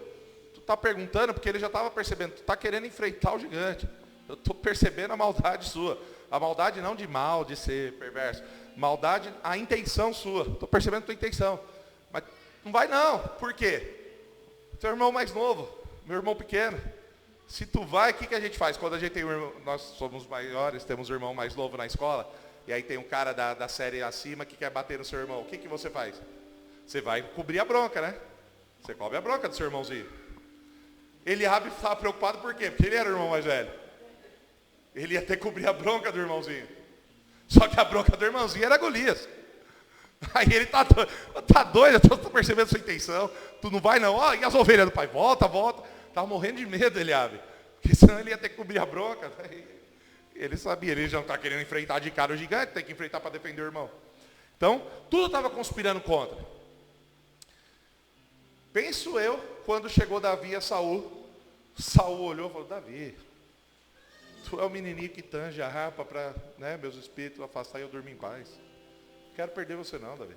Tu está perguntando, porque ele já estava percebendo, tu está querendo enfrentar o gigante. Eu estou percebendo a maldade sua. A maldade não de mal, de ser perverso. Maldade, a intenção sua. Estou percebendo a tua intenção. Mas não vai não. Por quê? Teu irmão mais novo, meu irmão pequeno. Se tu vai, o que a gente faz? Quando a gente tem um irmão, nós somos maiores, temos um irmão mais novo na escola, e aí tem um cara da série acima que quer bater no seu irmão. O que você faz? Você vai cobrir a bronca, né? Você cobre a bronca do seu irmãozinho. Eliabe estava preocupado por quê? Porque ele era o irmão mais velho. Ele ia ter que cobrir a bronca do irmãozinho. Só que a bronca do irmãozinho era Golias. Aí ele tá doido, eu estou percebendo sua intenção. Tu não vai não. E as ovelhas do pai? Volta. Estava morrendo de medo, Eliabe. Porque senão ele ia ter que cobrir a bronca. Ele sabia, ele já não está querendo enfrentar de cara o gigante, tem que enfrentar para defender o irmão. Então, tudo estava conspirando contra. Penso eu, quando chegou Davi a Saul olhou e falou, Davi, tu é o menininho que tange a rapa para, né, meus espíritos afastar e eu dormir em paz. Não quero perder você não, Davi.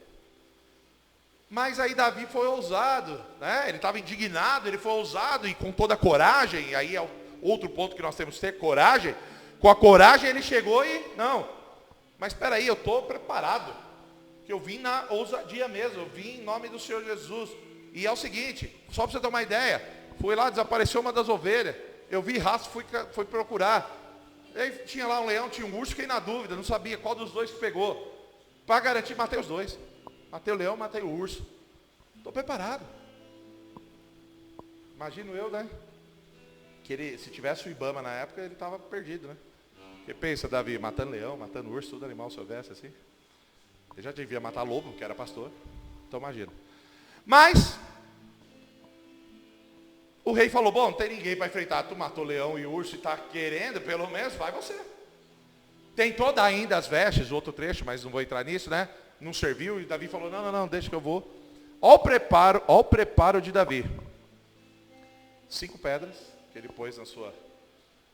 Mas aí Davi foi ousado, né? Ele estava indignado, ele foi ousado e com toda a coragem, e aí é outro ponto que nós temos que ter, coragem. Com a coragem ele chegou e, não, mas espera aí, eu estou preparado, que eu vim na ousadia mesmo, eu vim em nome do Senhor Jesus. E é o seguinte, só para você ter uma ideia, fui lá, desapareceu uma das ovelhas, eu vi rastro, fui procurar. Aí tinha lá um leão, tinha um urso, fiquei na dúvida, não sabia qual dos dois que pegou. Para garantir, matei os dois. Matei o leão, matei o urso. Estou preparado. Imagino eu, né? Que ele, se tivesse o Ibama na época, ele estava perdido, né? Porque pensa, Davi, matando leão, matando urso, todo animal se houvesse assim. Ele já devia matar lobo, que era pastor. Então imagina. Mas, o rei falou, bom, não tem ninguém para enfrentar. Tu matou leão e urso e está querendo, pelo menos, vai você. Tentou dar ainda as vestes, outro trecho, mas não vou entrar nisso, né? Não serviu, e Davi falou, não, deixa que eu vou. Olha o preparo de Davi. 5 pedras, que ele pôs na sua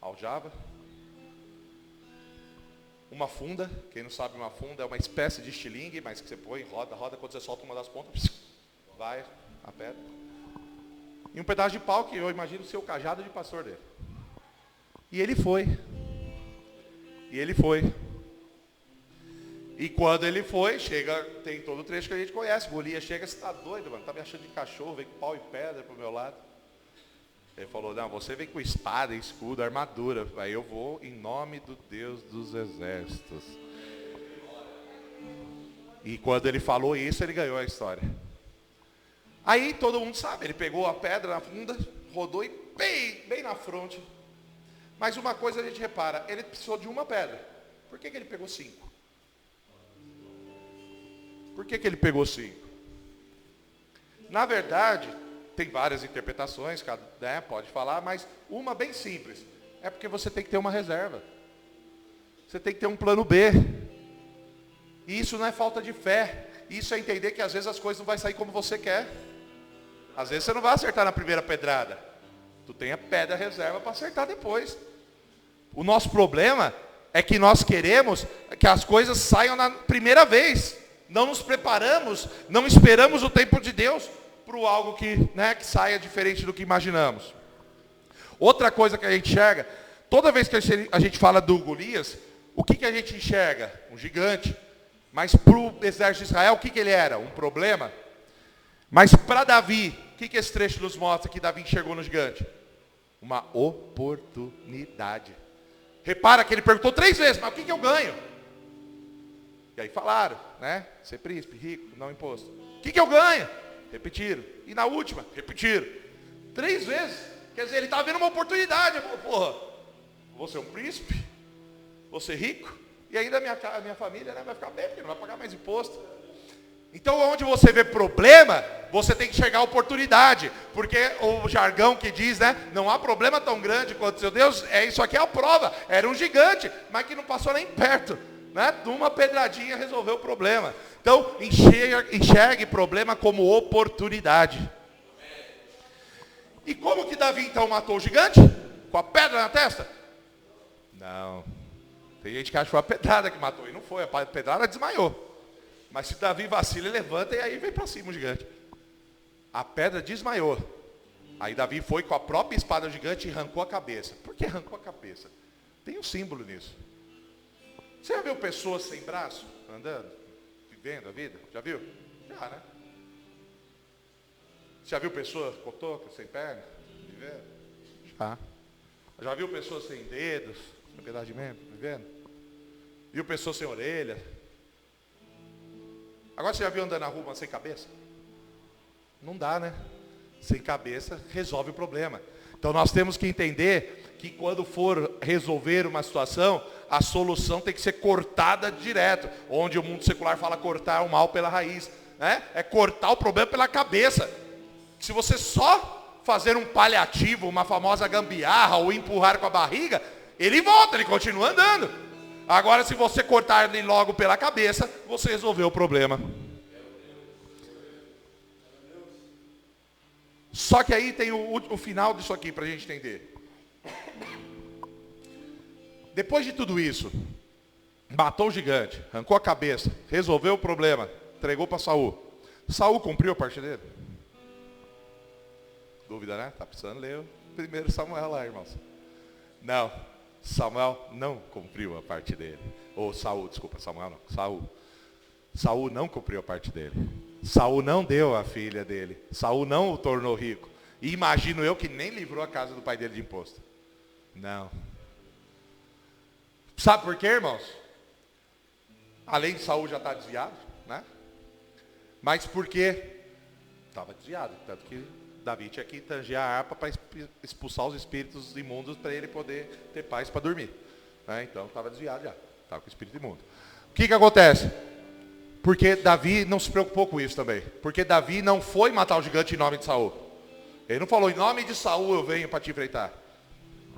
aljava. Uma funda, quem não sabe uma funda é uma espécie de estilingue, mas que você põe, roda, quando você solta uma das pontas, vai a pedra. E um pedaço de pau, que eu imagino ser o cajado de pastor dele. E ele foi. E quando ele foi, chega, tem todo o trecho que a gente conhece. Golias chega, você está doido, mano? Está me achando de cachorro, vem com pau e pedra para o meu lado. Ele falou, não, você vem com espada, escudo, armadura. Aí eu vou em nome do Deus dos exércitos. E quando ele falou isso, ele ganhou a história. Aí todo mundo sabe, ele pegou a pedra na funda, rodou e bem na fronte. Mas uma coisa a gente repara, ele precisou de uma pedra. Por que ele pegou 5? Por que ele pegou 5? Na verdade, tem várias interpretações, né, pode falar, mas uma bem simples. É porque você tem que ter uma reserva. Você tem que ter um plano B. E isso não é falta de fé. Isso é entender que às vezes as coisas não vão sair como você quer. Às vezes você não vai acertar na primeira pedrada. Tu tem a pedra reserva para acertar depois. O nosso problema é que nós queremos que as coisas saiam na primeira vez. Não nos preparamos, não esperamos o tempo de Deus para algo que saia diferente do que imaginamos. Outra coisa que a gente enxerga, toda vez que a gente fala do Golias, o que a gente enxerga? Um gigante. Mas para o exército de Israel, o que ele era? Um problema. Mas para Davi, o que esse trecho nos mostra que Davi enxergou no gigante? Uma oportunidade. Repara que ele perguntou 3 vezes, mas o que eu ganho? E aí falaram, né? Ser príncipe, rico, não imposto. O que eu ganho? Repetiram. E na última, repetiram. 3 vezes. Quer dizer, ele estava vendo uma oportunidade. Ele falou, porra, vou ser um príncipe, vou ser rico, e ainda a minha família, né, vai ficar bem, porque não vai pagar mais imposto. Então, onde você vê problema, você tem que enxergar oportunidade. Porque o jargão que diz, né, não há problema tão grande quanto seu Deus, isso aqui é a prova. Era um gigante, mas que não passou nem perto. Né? Uma pedradinha resolveu o problema. Então, enxergue problema como oportunidade. E como que Davi, então, matou o gigante? Com a pedra na testa? Não. Tem gente que acha que foi a pedrada que matou. E não foi, a pedrada desmaiou. Mas se Davi vacila, ele levanta e aí vem para cima o gigante. A pedra desmaiou. Aí Davi foi com a própria espada gigante e arrancou a cabeça. Por que arrancou a cabeça? Tem um símbolo nisso. Você já viu pessoas sem braço, andando, vivendo a vida? Já viu? Já, né? Você já viu pessoas com touca, sem perna, vivendo? Já. Já viu pessoas sem dedos, sem pedaço de membro, vivendo? Viu pessoas sem orelha? Agora você já viu andando na rua sem cabeça? Não dá, né? Sem cabeça resolve o problema. Então nós temos que entender que quando for resolver uma situação, a solução tem que ser cortada direto. Onde o mundo secular fala cortar o mal pela raiz, né? É cortar o problema pela cabeça. Se você só fazer um paliativo, uma famosa gambiarra ou empurrar com a barriga, ele volta, ele continua andando. Agora, se você cortar ele logo pela cabeça, você resolveu o problema. Só que aí tem o final disso aqui para a gente entender. Depois de tudo isso, matou o gigante, arrancou a cabeça, resolveu o problema, entregou para Saul. Saul cumpriu a parte dele? Dúvida, né? Está precisando ler o 1 Samuel lá, irmãos. Não. Samuel não cumpriu a parte dele. Ou Saul, desculpa, Samuel não. Saul. Saul não cumpriu a parte dele. Saul não deu a filha dele. Saul não o tornou rico. E imagino eu que nem livrou a casa do pai dele de imposto. Não. Sabe por quê, irmãos? Além de Saul já estar desviado, né? Mas porque estava desviado. Tanto que Davi tinha que tanger a harpa para expulsar os espíritos imundos para ele poder ter paz para dormir. Né? Então estava desviado já, estava com o espírito imundo. O que acontece? Porque Davi não se preocupou com isso também. Porque Davi não foi matar o gigante em nome de Saul. Ele não falou, em nome de Saul eu venho para te enfrentar.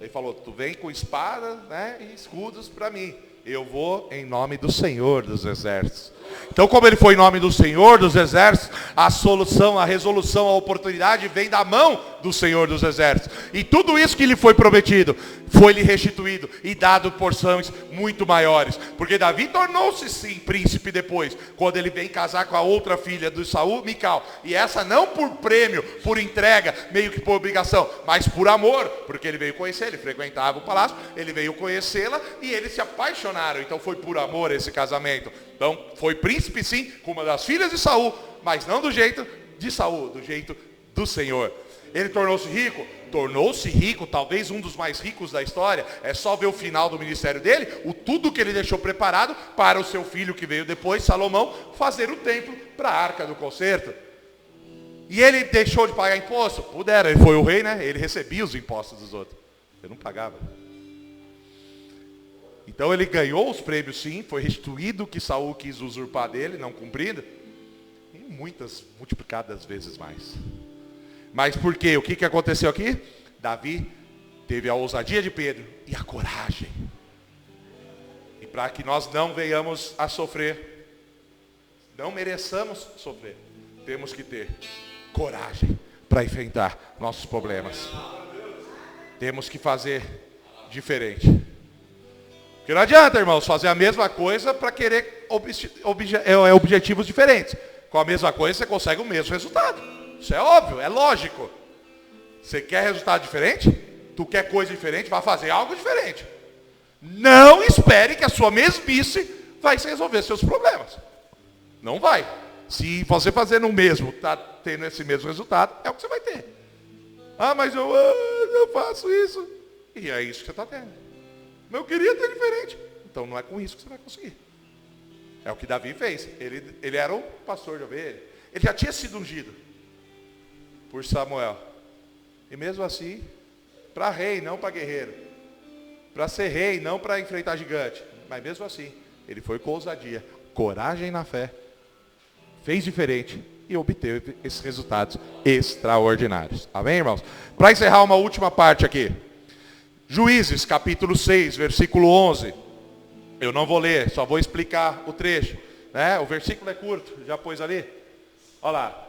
Ele falou, tu vem com espada, né, e escudos para mim. Eu vou em nome do Senhor dos Exércitos. Então, como ele foi em nome do Senhor dos Exércitos, a solução, a resolução, a oportunidade vem da mão do Senhor dos Exércitos. E tudo isso que lhe foi prometido, foi-lhe restituído e dado porções muito maiores. Porque Davi tornou-se sim príncipe depois, quando ele vem casar com a outra filha do Saul, Mical. E essa não por prêmio, por entrega, meio que por obrigação, mas por amor. Porque ele veio conhecer, ele frequentava o palácio, ele veio conhecê-la e eles se apaixonaram. Então foi por amor esse casamento. Então foi príncipe sim, com uma das filhas de Saul, mas não do jeito de Saul, do jeito do Senhor. Ele tornou-se rico? Tornou-se rico, talvez um dos mais ricos da história. É só ver o final do ministério dele, tudo que ele deixou preparado para o seu filho que veio depois, Salomão, fazer o templo para a arca do concerto. E ele deixou de pagar imposto? Pudera, ele foi o rei, né? Ele recebia os impostos dos outros. Ele não pagava. Então ele ganhou os prêmios sim, foi restituído o que Saul quis usurpar dele, não cumprindo. E muitas, multiplicadas vezes mais. Mas por quê? O que aconteceu aqui? Davi teve a ousadia de Pedro e a coragem. E para que nós não venhamos a sofrer, não mereçamos sofrer, temos que ter coragem para enfrentar nossos problemas. Temos que fazer diferente. Porque não adianta, irmãos, fazer a mesma coisa para querer objetivos diferentes. Com a mesma coisa você consegue o mesmo resultado. Isso é óbvio, é lógico. Você quer resultado diferente? Tu quer coisa diferente? Vai fazer algo diferente. Não espere que a sua mesmice vai resolver seus problemas. Não vai. Se você fazer no mesmo, está tendo esse mesmo resultado, é o que você vai ter. Ah, mas eu faço isso. E é isso que você está tendo. Mas eu queria ter diferente. Então não é com isso que você vai conseguir. É o que Davi fez. Ele era o pastor de ovelha. Ele já tinha sido ungido por Samuel. E mesmo assim, para rei, não para guerreiro. Para ser rei, não para enfrentar gigante. Mas mesmo assim, ele foi com ousadia, coragem na fé, fez diferente e obteve esses resultados extraordinários. Amém, irmãos? Para encerrar uma última parte aqui. Juízes, capítulo 6, versículo 11. Eu não vou ler, só vou explicar o trecho. Né? O versículo é curto, já pôs ali? Olha lá.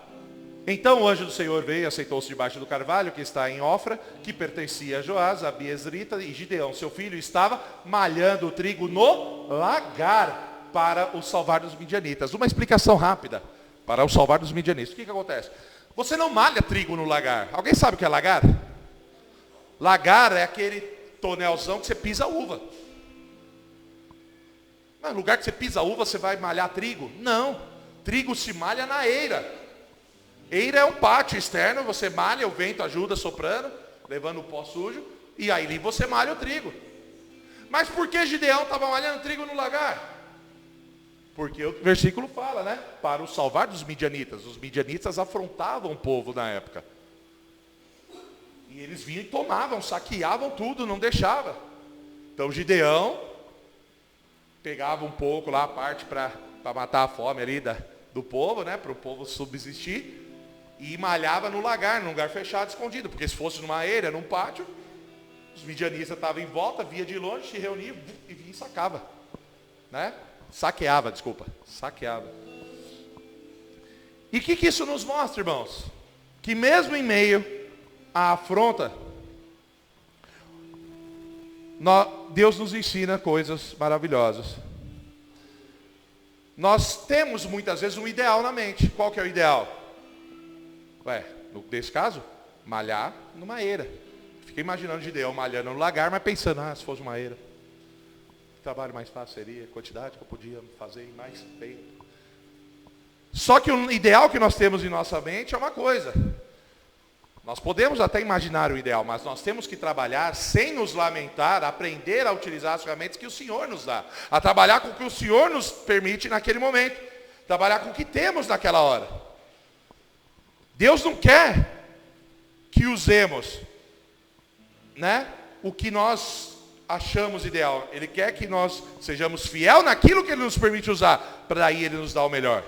Então o anjo do Senhor veio e aceitou-se debaixo do carvalho que está em Ofra, que pertencia a Joás, a Biesrita, e Gideão, seu filho, estava malhando o trigo no lagar para o salvar dos midianitas. Uma explicação rápida para o salvar dos midianitas. O que acontece? Você não malha trigo no lagar. Alguém sabe o que é lagar? Lagar é aquele tonelzão que você pisa a uva. Mas no lugar que você pisa a uva, você vai malhar trigo? Não. Trigo se malha na eira. Eira é um pátio externo, você malha, o vento ajuda soprando, levando o pó sujo, e aí você malha o trigo. Mas por que Gideão estava malhando trigo no lagar? Porque o versículo fala, né? Para o salvar dos midianitas. Os midianitas afrontavam o povo na época. E eles vinham e tomavam, saqueavam tudo, não deixava. Então Gideão pegava um pouco lá a parte para matar a fome ali do povo, né? Para o povo subsistir. E malhava no lagar, num lugar fechado, escondido. Porque se fosse numa eira, num pátio, os midianistas estavam em volta, via de longe, se reuniam e vinha e sacava. Né? Saqueava. E o que isso nos mostra, irmãos? Que mesmo em meio à afronta, Deus nos ensina coisas maravilhosas. Nós temos muitas vezes um ideal na mente. Qual que é o ideal? Nesse caso, malhar numa eira. Fiquei imaginando Gideão malhando no lagar, mas pensando, se fosse uma eira, o trabalho mais fácil seria, a quantidade que eu podia fazer em mais tempo. Só que o ideal que nós temos em nossa mente é uma coisa. Nós podemos até imaginar o ideal, mas nós temos que trabalhar sem nos lamentar, aprender a utilizar as ferramentas que o Senhor nos dá. A trabalhar com o que o Senhor nos permite naquele momento. Trabalhar com o que temos naquela hora. Deus não quer que usemos, né, o que nós achamos ideal. Ele quer que nós sejamos fiel naquilo que Ele nos permite usar, para aí Ele nos dar o melhor.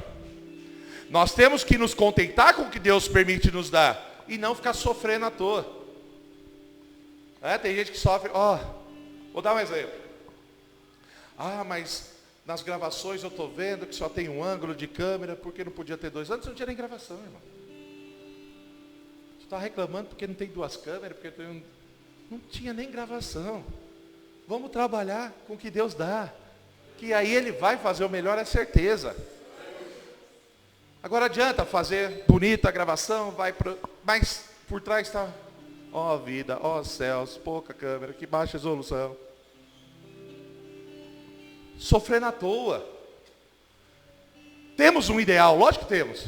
Nós temos que nos contentar com o que Deus permite nos dar, e não ficar sofrendo à toa. Tem gente que sofre, vou dar um exemplo. Mas nas gravações eu estou vendo que só tem um ângulo de câmera, porque não podia ter dois. Antes não tinha nem gravação, irmão. Está reclamando porque não tem duas câmeras, porque não tinha nem gravação. Vamos trabalhar com o que Deus dá, que aí Ele vai fazer o melhor, é certeza. Agora adianta fazer bonita a gravação, mas por trás está, vida, céus, pouca câmera, que baixa resolução. Sofrendo à toa. Temos um ideal, lógico que temos.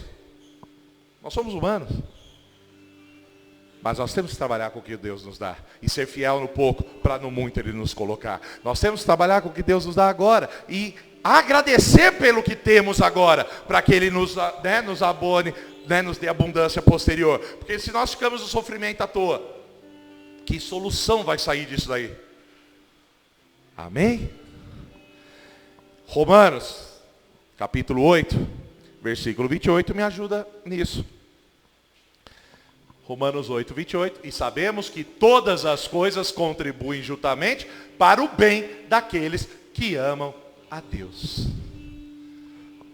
Nós somos humanos. Mas nós temos que trabalhar com o que Deus nos dá. E ser fiel no pouco, para no muito Ele nos colocar. Nós temos que trabalhar com o que Deus nos dá agora. E agradecer pelo que temos agora. Para que Ele nos abone, nos dê abundância posterior. Porque se nós ficamos no sofrimento à toa, que solução vai sair disso daí? Amém? Romanos, capítulo 8, versículo 28, me ajuda nisso. Romanos 8, 28, e sabemos que todas as coisas contribuem juntamente para o bem daqueles que amam a Deus.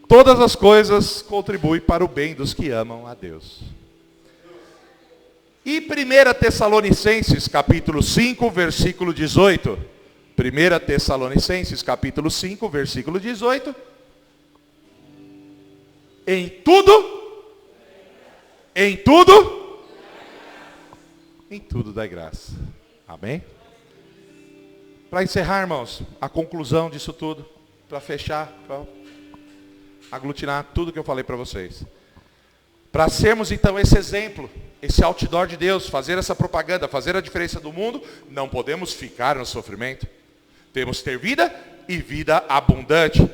Todas as coisas contribuem para o bem dos que amam a Deus. E 1 Tessalonicenses, capítulo 5, versículo 18. 1 Tessalonicenses, capítulo 5, versículo 18. Em tudo dai graça. Amém? Para encerrar, irmãos, a conclusão disso tudo, para fechar, para aglutinar tudo que eu falei para vocês. Para sermos então esse exemplo, esse outdoor de Deus, fazer essa propaganda, fazer a diferença do mundo, não podemos ficar no sofrimento. Temos que ter vida e vida abundante.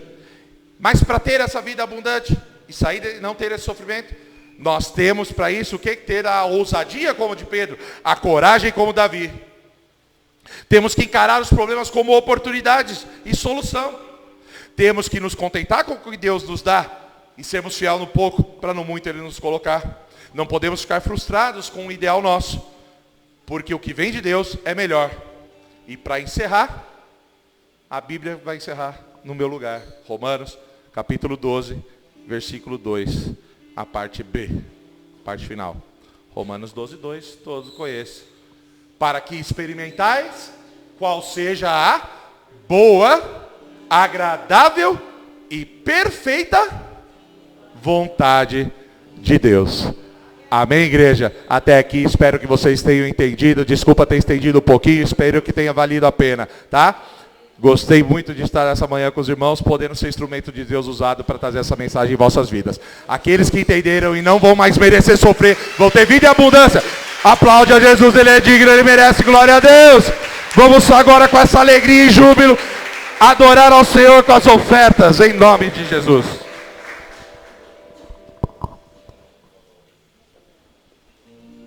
Mas para ter essa vida abundante e sair e não ter esse sofrimento, nós temos para isso o que? Ter a ousadia como de Pedro, a coragem como Davi. Temos que encarar os problemas como oportunidades e solução. Temos que nos contentar com o que Deus nos dá e sermos fiel no pouco para no muito Ele nos colocar. Não podemos ficar frustrados com o ideal nosso, porque o que vem de Deus é melhor. E para encerrar, a Bíblia vai encerrar no meu lugar. Romanos, capítulo 12, versículo 2, a parte B, parte final. Romanos 12, 2, todos conhecem. Para que experimentais qual seja a boa, agradável e perfeita vontade de Deus. Amém, igreja? Até aqui, espero que vocês tenham entendido. Desculpa ter estendido um pouquinho, espero que tenha valido a pena, tá? Gostei muito de estar essa manhã com os irmãos, podendo ser instrumento de Deus usado para trazer essa mensagem em vossas vidas. Aqueles que entenderam e não vão mais merecer sofrer, vão ter vida e abundância. Aplaude a Jesus, Ele é digno, Ele merece, glória a Deus. Vamos agora com essa alegria e júbilo adorar ao Senhor com as ofertas, em nome de Jesus.